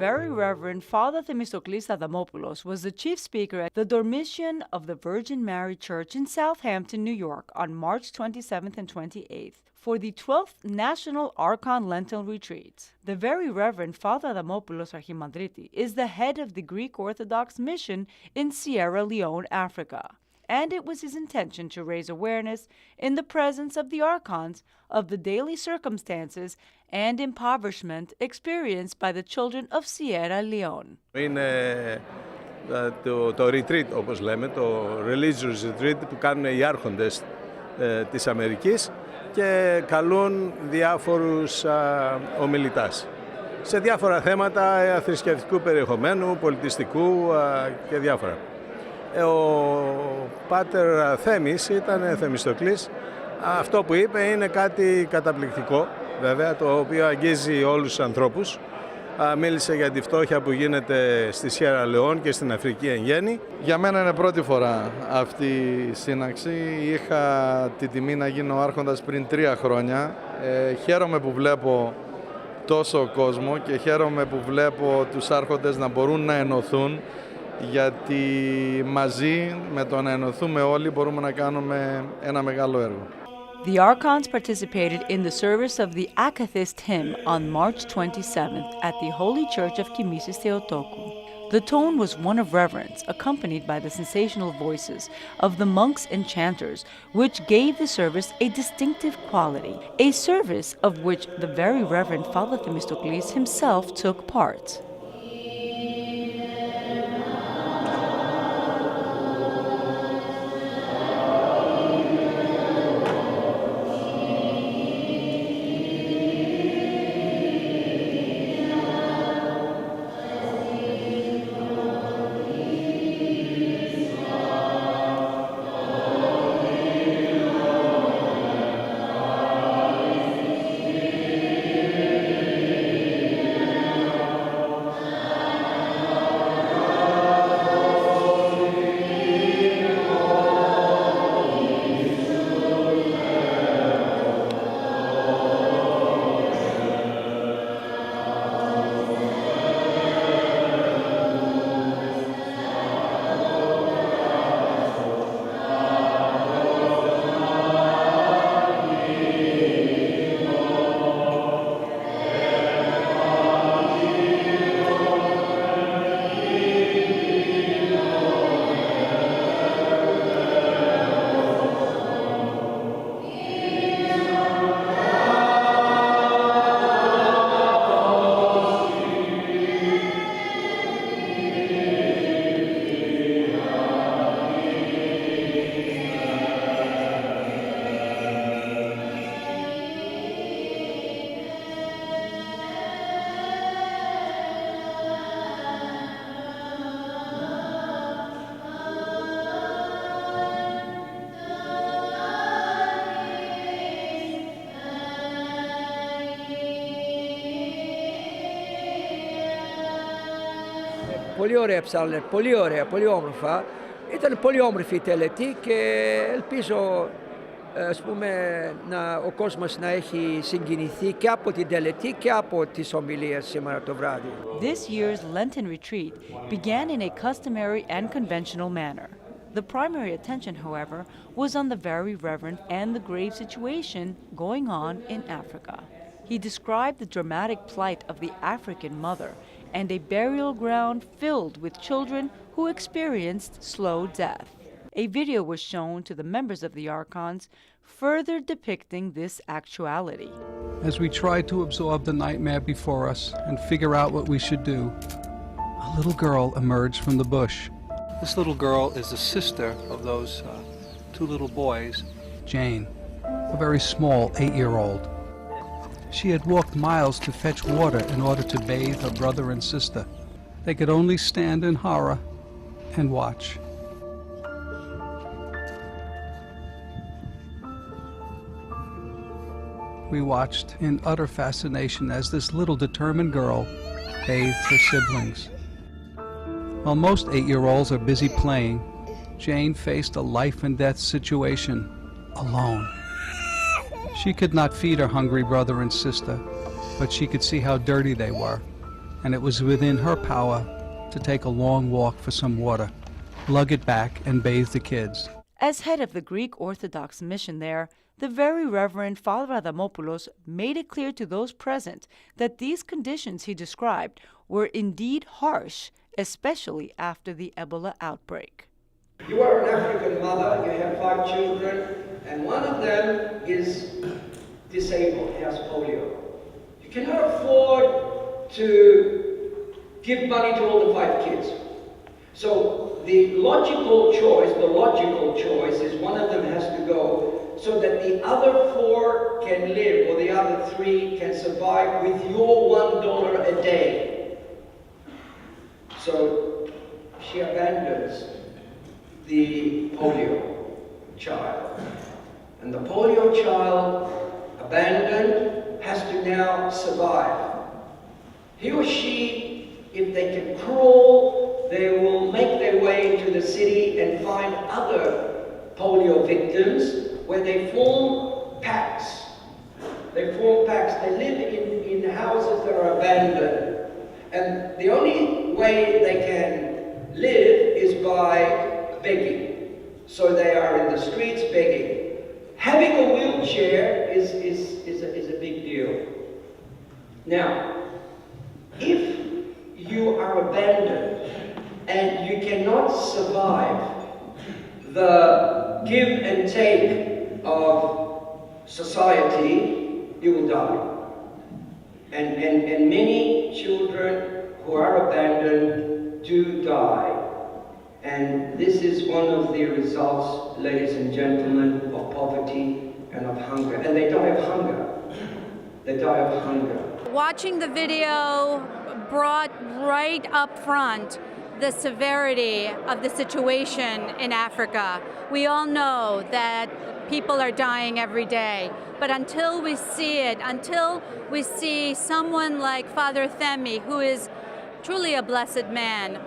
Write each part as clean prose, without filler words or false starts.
Very Reverend Father Themistoklis Adamopoulos was the chief speaker at the Dormition of the Virgin Mary Church in Southampton, New York on March 27th and 28th for the 12th National Archon Lenten Retreat. The Very Reverend Father Adamopoulos Archimandriti is the head of the Greek Orthodox mission in Sierra Leone, Africa, and it was his intention to raise awareness in the presence of the archons of the daily circumstances and impoverishment experienced by the children of Sierra Leone. Είναι το retreat, όπως λέμε, το religious retreat που κάνουν οι άρχοντες της Αμερικής και καλούν διάφορους ομιλητάς σε διάφορα θέματα θρησκευτικού περιεχομένου, πολιτιστικού και διάφορα. Ο Πάτερ Θέμης ήταν Θεμιστοκλής. Αυτό που είπε είναι κάτι καταπληκτικό, βέβαια, το οποίο αγγίζει όλους τους ανθρώπους. Μίλησε για τη φτώχεια που γίνεται στη Σιέρα Λεόν και στην Αφρική εν γέννη. Για μένα είναι πρώτη φορά αυτή η σύναξη. Είχα τη τιμή να γίνω άρχοντας πριν 3 χρόνια. Χαίρομαι που βλέπω τόσο κόσμο και χαίρομαι που βλέπω τους άρχοντες να μπορούν να ενωθούν, γιατί μαζί με το να ενωθούμε όλοι μπορούμε να κάνουμε ένα μεγάλο έργο. The Archons participated in the service of the Akathist hymn on March 27th at the Holy Church of Kimisis Theotokou. The tone was one of reverence, accompanied by the sensational voices of the monks and chanters, which gave the service a distinctive quality, a service of which the Very Reverend Father Themistoklis himself took part. Πολύ ωραία ψάλε, πολύ ωραία, πολύ όμορφα. Ήταν πολύ όμορφη η τελετή και ελπίζω ο κόσμος να έχει συγκινηθεί και από την τελετή και από τις ομιλίες σήμερα το βράδυ. This year's Lenten retreat began in a customary and conventional manner. The primary attention, however, was on the Very Reverend and the grave situation going on in Africa. He described the dramatic plight of the African mother and a burial ground filled with children who experienced slow death. A video was shown to the members of the Archons, further depicting this actuality. As we try to absorb the nightmare before us and figure out what we should do, a little girl emerged from the bush. This little girl is the sister of those 2 little boys. Jane, a very small 8-year-old. She had walked miles to fetch water in order to bathe her brother and sister. They could only stand in horror and watch. We watched in utter fascination as this little determined girl bathed her siblings. While most 8-year-olds are busy playing, Jane faced a life and death situation alone. She could not feed her hungry brother and sister, but she could see how dirty they were and it was within her power to take a long walk for some water, lug it back, and bathe the kids. As head of the Greek Orthodox mission there, the Very Reverend Father Adamopoulos made it clear to those present that these conditions he described were indeed harsh, especially after the Ebola outbreak. You are an African mother, you have 5 children, and one of them is disabled, has polio. You cannot afford to give money to all the 5 kids. So the logical choice is one of them has to go so that the other 4 can live, or the other 3 can survive with your $1 a day. So she abandons the polio child. And the polio child, abandoned, has to now survive. He or she, if they can crawl, they will make their way into the city and find other polio victims where they form packs. They live in houses that are abandoned. And the only way they can live is by begging. So they are in the streets begging. Having a wheelchair is a big deal. Now, if you are abandoned and you cannot survive the give and take of society, you will die. And many children who are abandoned do die. And this is one of the results, ladies and gentlemen, of poverty and of hunger. And they die of hunger. They die of hunger. Watching the video brought right up front the severity of the situation in Africa. We all know that people are dying every day, but until we see it, until we see someone like Father Themi, who is truly a blessed man,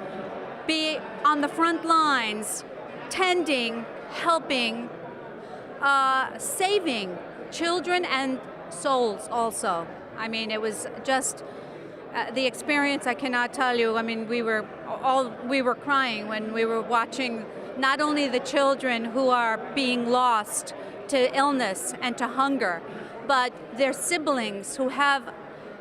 be on the front lines, tending, helping, saving children and souls also. I mean, it was just the experience I cannot tell you. I mean, we were crying when we were watching not only the children who are being lost to illness and to hunger, but their siblings who have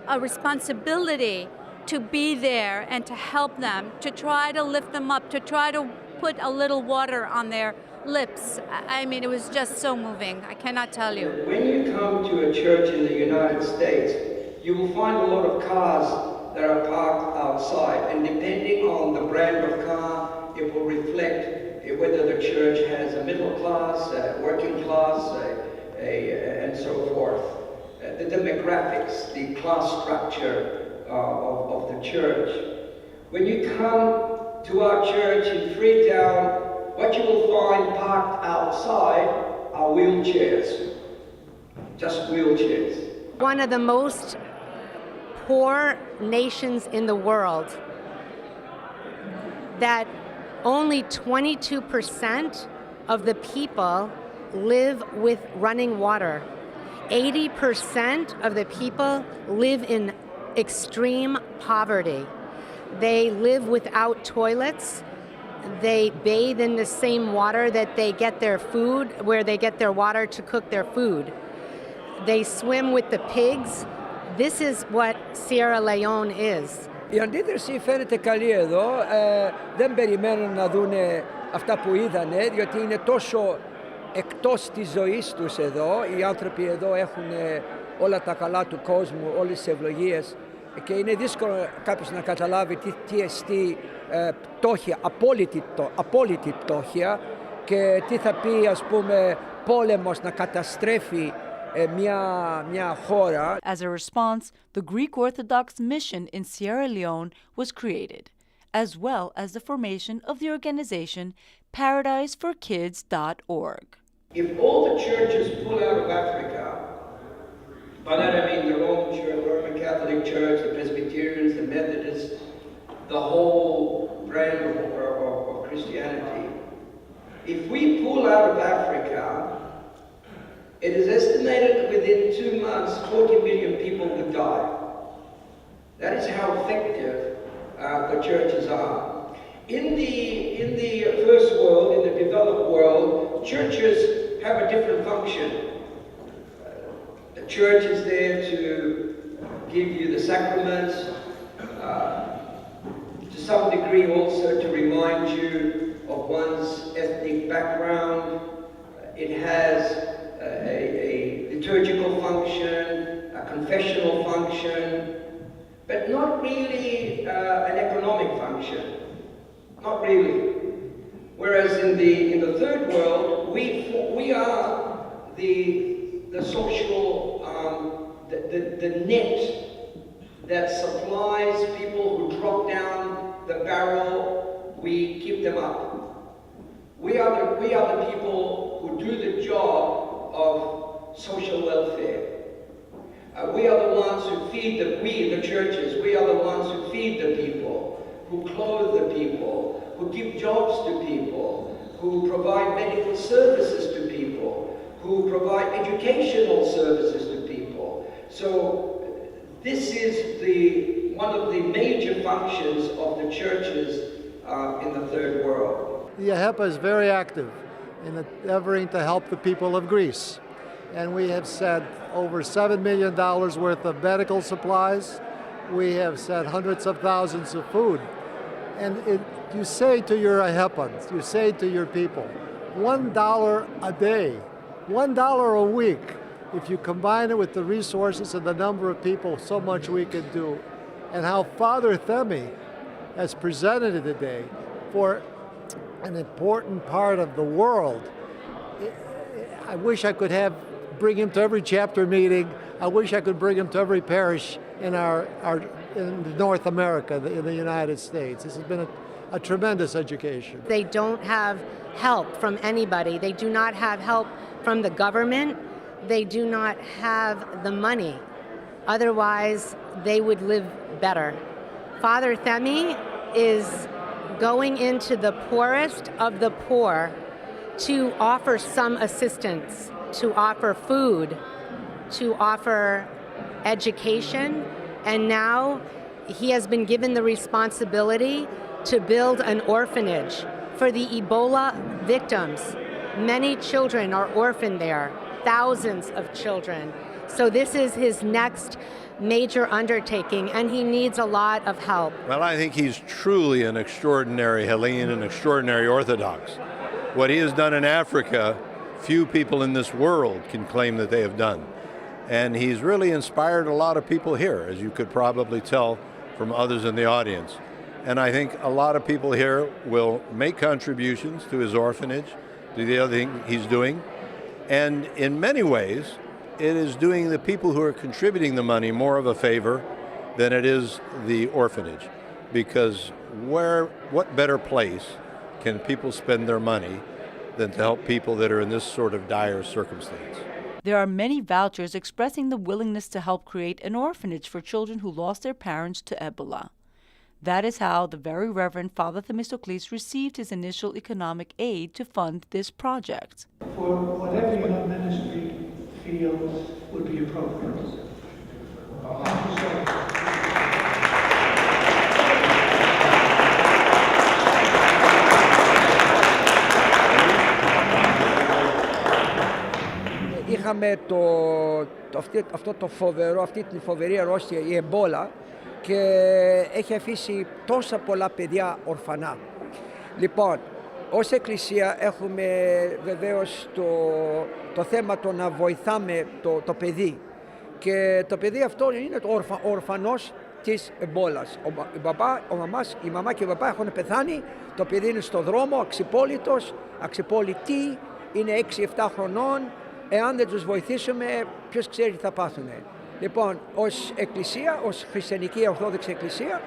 a responsibility to be there and to help them, to try to lift them up, to try to put a little water on their lips. I mean, it was just so moving. I cannot tell you. When you come to a church in the United States, you will find a lot of cars that are parked outside, and depending on the brand of car, it will reflect whether the church has a middle class, a working class, and so forth. The demographics, the class structure of the church. When you come to our church in Freetown, what you will find parked outside are wheelchairs, just wheelchairs. One of the most poor nations in the world, that only 22% of the people live with running water. 80% of the people live in extreme poverty. They live without toilets. They bathe in the same water that they get their food, where they get their water to cook their food. They swim with the pigs. This is what Sierra Leone is. Η αντίδραση φαίνεται καλή εδώ. Δεν περιμένουν να δούνε αυτά που είδανε, διότι είναι τόσο εκτός της ζωής τους εδώ. Οι άνθρωποι εδώ έχουν όλα τα καλά του κόσμου, όλες τις ευλογίες, και είναι δύσκολο κάποιος να καταλάβει τι εστί πτώχεια, απόλυτη πτώχεια, και τι θα πει, ας πούμε, πόλεμος να καταστρέφει μια χώρα. As a response, the Greek Orthodox mission in Sierra Leone was created, as well as the formation of the organization ParadiseForKids.org. If all the churches pull out of Africa, by that I mean the Roman Catholic Church, the Presbyterians, the Methodists, the whole brand of Christianity, if we pull out of Africa, it is estimated that within 2 months, 40 million people would die. That is how effective the churches are. In the first world, in the developed world, churches have a different function. The church is there to give you the sacraments, to some degree also to remind you of one's ethnic background. It has a liturgical function, a confessional function, but not really an economic function. Not really. Whereas in the third world, we are the social the net that supplies people who drop down the barrel. We keep them up. We are the people who do the job of social welfare. We are the ones who feed the churches. We are the ones who feed the people, who clothe the people, who give jobs to people, who provide medical services to people, who provide educational services to people. So this is one of the major functions of the churches in the third world. The AHEPA is very active in endeavoring to help the people of Greece. And we have sent over $7 million worth of medical supplies. We have sent hundreds of thousands of food. And you say to your AHEPANs, you say to your people, $1 a day, $1 a week. If you combine it with the resources and the number of people, so much we can do. And how Father Themi has presented it today for an important part of the world. I wish I could bring him to every chapter meeting. I wish I could bring him to every parish in in North America, in the United States. This has been a tremendous education. They don't have help from anybody. They do not have help from the government. They do not have the money. Otherwise, they would live better. Father Themi is going into the poorest of the poor to offer some assistance, to offer food, to offer education, and now he has been given the responsibility to build an orphanage for the Ebola victims. Many children are orphaned there, thousands of children. So this is his next major undertaking, and he needs a lot of help. Well, I think he's truly an extraordinary Hellene and extraordinary Orthodox. What he has done in Africa, few people in this world can claim that they have done. And he's really inspired a lot of people here, as you could probably tell from others in the audience. And I think a lot of people here will make contributions to his orphanage, to the other thing he's doing. And in many ways, it is doing the people who are contributing the money more of a favor than it is the orphanage. Because what better place can people spend their money than to help people that are in this sort of dire circumstance? There are many vouchers expressing the willingness to help create an orphanage for children who lost their parents to Ebola. That is how the Very Reverend Father Themistoklis received his initial economic aid to fund this project. For whatever your ministry feels would be appropriate. Thank you so much. Είχαμε αυτή την φοβερή αρρώστια, η εμπόλα, και έχει αφήσει τόσα πολλά παιδιά ορφανά. Λοιπόν, ως Εκκλησία έχουμε βεβαίως το θέμα το να βοηθάμε το παιδί. Και το παιδί αυτό είναι ο ορφανός της εμπόλας. Η μαμά και ο μπαμπά έχουν πεθάνει, το παιδί είναι στο δρόμο, αξιπόλητος, αξιπόλητη, είναι 6-7 χρονών. Εάν δεν τους βοηθήσουμε, ποιος ξέρει τι θα πάθουν. Λοιπόν, ως Εκκλησία, ως Χριστιανική Ορθόδοξη Εκκλησία,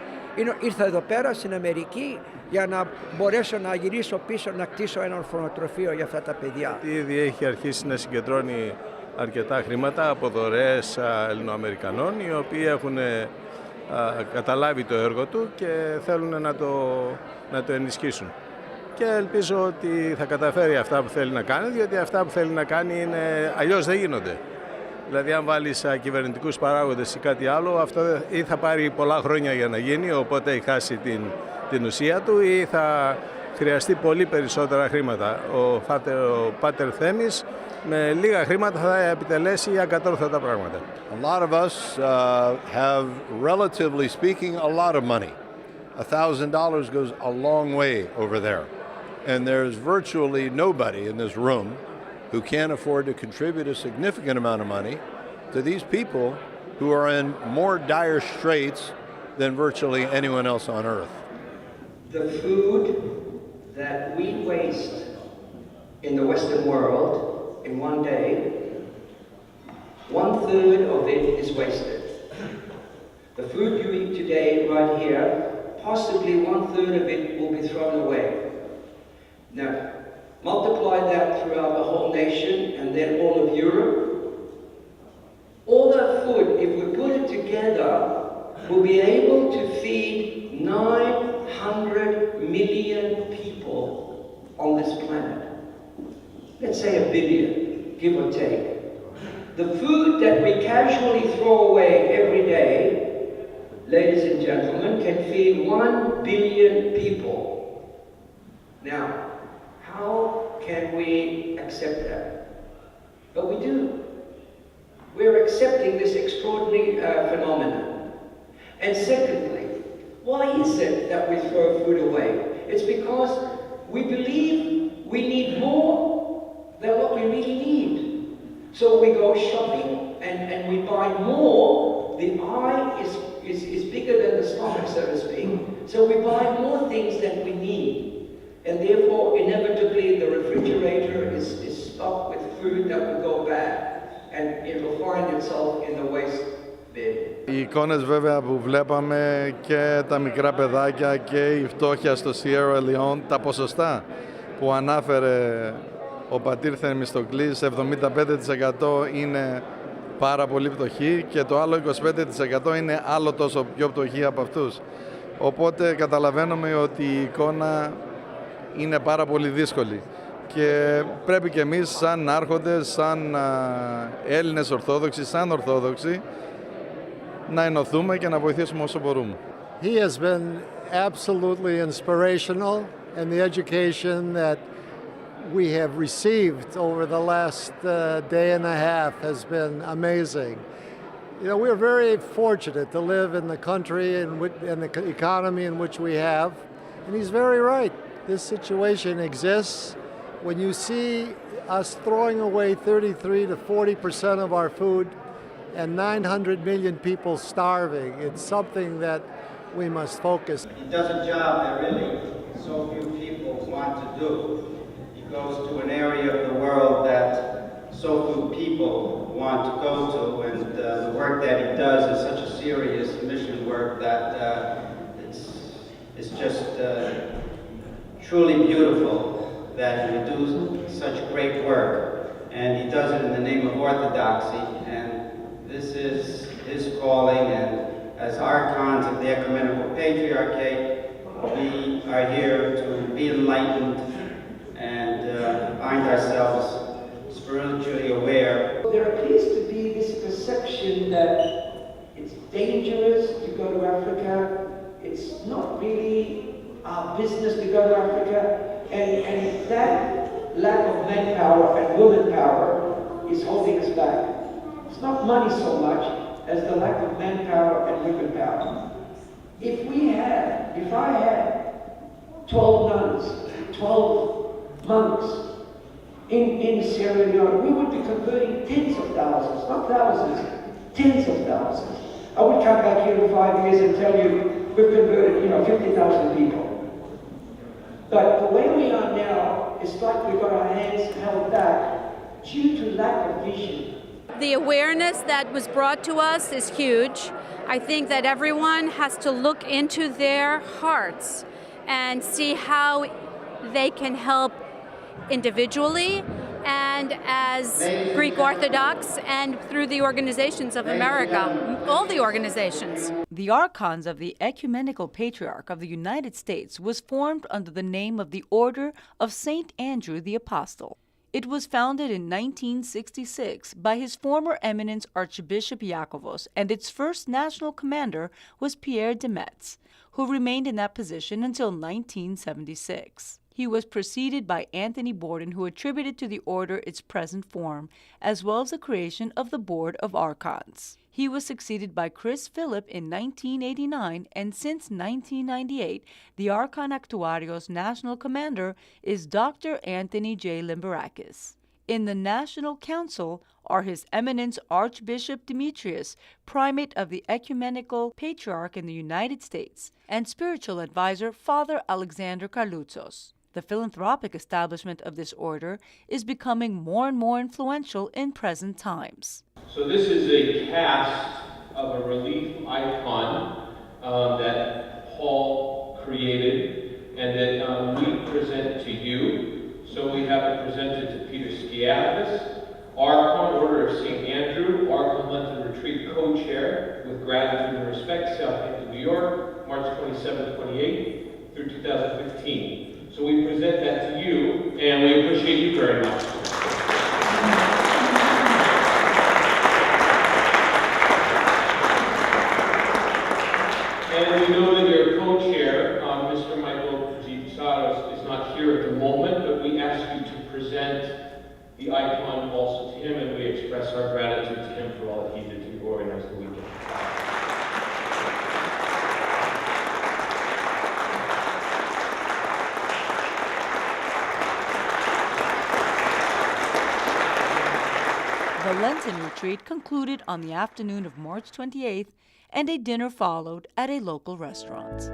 ήρθα εδώ πέρα στην Αμερική για να μπορέσω να γυρίσω πίσω, να κτίσω ένα ορφανοτροφείο για αυτά τα παιδιά. Ήδη έχει αρχίσει να συγκεντρώνει αρκετά χρήματα από δωρεές Ελληνοαμερικανών, οι οποίοι έχουν καταλάβει το έργο του και θέλουν να το ενισχύσουν. Και ελπίζω ότι θα καταφέρει αυτά που θέλει να κάνει, διότι αυτά που θέλει να κάνει αλλιώς δεν γίνονται. Δηλαδή, αν βάλεις κυβερνητικούς παράγοντες ή κάτι άλλο, αυτό ή θα πάρει πολλά χρόνια για να γίνει, οπότε έχει χάσει την ουσία του, ή θα χρειαστεί πολύ περισσότερα χρήματα. Ο Πάτερ Θέμης με λίγα χρήματα θα επιτελέσει ακατόρθωτα πράγματα. A lot of us have, relatively speaking, a lot of money. $1,000 goes a long way over there. And there's virtually nobody in this room who can't afford to contribute a significant amount of money to these people who are in more dire straits than virtually anyone else on earth. The food that we waste in the Western world in one day, 1/3 of it is wasted. The food you eat today right here, possibly 1/3 of it will be thrown away. Now, multiply that throughout the whole nation and then all of Europe. All that food, if we put it together, will be able to feed 900 million people on this planet. Let's say 1 billion, give or take. The food that we casually throw away every day, ladies and gentlemen, can feed 1 billion people. Now, how can we accept that? But we do. We're accepting this extraordinary phenomenon. And secondly, why is it that we throw food away? It's because we believe we need more than what we really need. So we go shopping and we buy more. The eye is bigger than the stomach, so to speak. So we buy more things than we need. And therefore, inevitably, the refrigerator is stocked with food that will go bad. And it will find itself in the waste bin. Οι εικόνες βέβαια που βλέπαμε και τα μικρά παιδάκια και η φτώχεια στο Sierra Leone, τα ποσοστά που ανάφερε ο πατήρ Θεμιστοκλής, 75% είναι πάρα πολύ φτωχοί και το άλλο 25% είναι άλλο τόσο πιο φτωχοί από αυτούς. Οπότε καταλαβαίνουμε ότι η εικόνα είναι πάρα πολύ δύσκολη και πρέπει και εμείς σαν άρχοντες, σαν Έλληνες Ορθόδοξοι, σαν Ορθόδοξοι να ενωθούμε και να βοηθήσουμε όσο μπορούμε. He has been absolutely inspirational, and the education that we have received over the last day and a half has been amazing. You know, we're very fortunate to live in the country and the economy in which we have, and he's very right. This situation exists. When you see us throwing away 33 to 40% of our food and 900 million people starving, it's something that we must focus. He does a job that really so few people want to do. He goes to an area of the world that so few people want to go to, and the work that he does is such a serious mission work that it's just truly beautiful that he would do such great work, and he does it in the name of orthodoxy, and this is his calling, and as archons of the Ecumenical Patriarchate, we are here to be enlightened and find ourselves spiritually aware. There appears to be this perception that it's dangerous to go to Africa, it's not really our business to go to Africa, and that lack of manpower and woman power is holding us back. It's not money so much as the lack of manpower and women power. If I had 12 nuns, 12 monks in Sierra Leone, we would be converting tens of thousands, not thousands, tens of thousands. I would come back here in 5 years and tell you we've converted, 50,000 people. But the way we are now, it's like we've got our hands held back due to lack of vision. The awareness that was brought to us is huge. I think that everyone has to look into their hearts and see how they can help individually and as Greek Orthodox and through the organizations of America, all the organizations. The Archons of the Ecumenical Patriarch of the United States was formed under the name of the Order of St. Andrew the Apostle. It was founded in 1966 by His former Eminence Archbishop Iakovos, and its first national commander was Pierre de Metz, who remained in that position until 1976. He was preceded by Anthony Borden, who attributed to the order its present form, as well as the creation of the Board of Archons. He was succeeded by Chris Phillip in 1989, and since 1998, the Archon Actuario's national commander is Dr. Anthony J. Limberakis. In the National Council are His Eminence Archbishop Demetrius, Primate of the Ecumenical Patriarch in the United States, and spiritual advisor Father Alexander Karloutsos. The philanthropic establishment of this order is becoming more and more influential in present times. So this is a cast of a relief icon that Paul created and that we present to you. So we have it presented to Peter Skiathis, Archon Order of St. Andrew, Archon Lenten Retreat Co-Chair, with gratitude and respect, Southampton, New York, March 27-28 through 2015. So we present that to you, and we appreciate you very much. And we know that your co-chair, Mr. Michael Zipsaros, is not here at the moment, but we ask you to present the icon also to him, and we express our gratitude to him for all that he did to organize the weekend. The Lenten retreat concluded on the afternoon of March 28th, and a dinner followed at a local restaurant.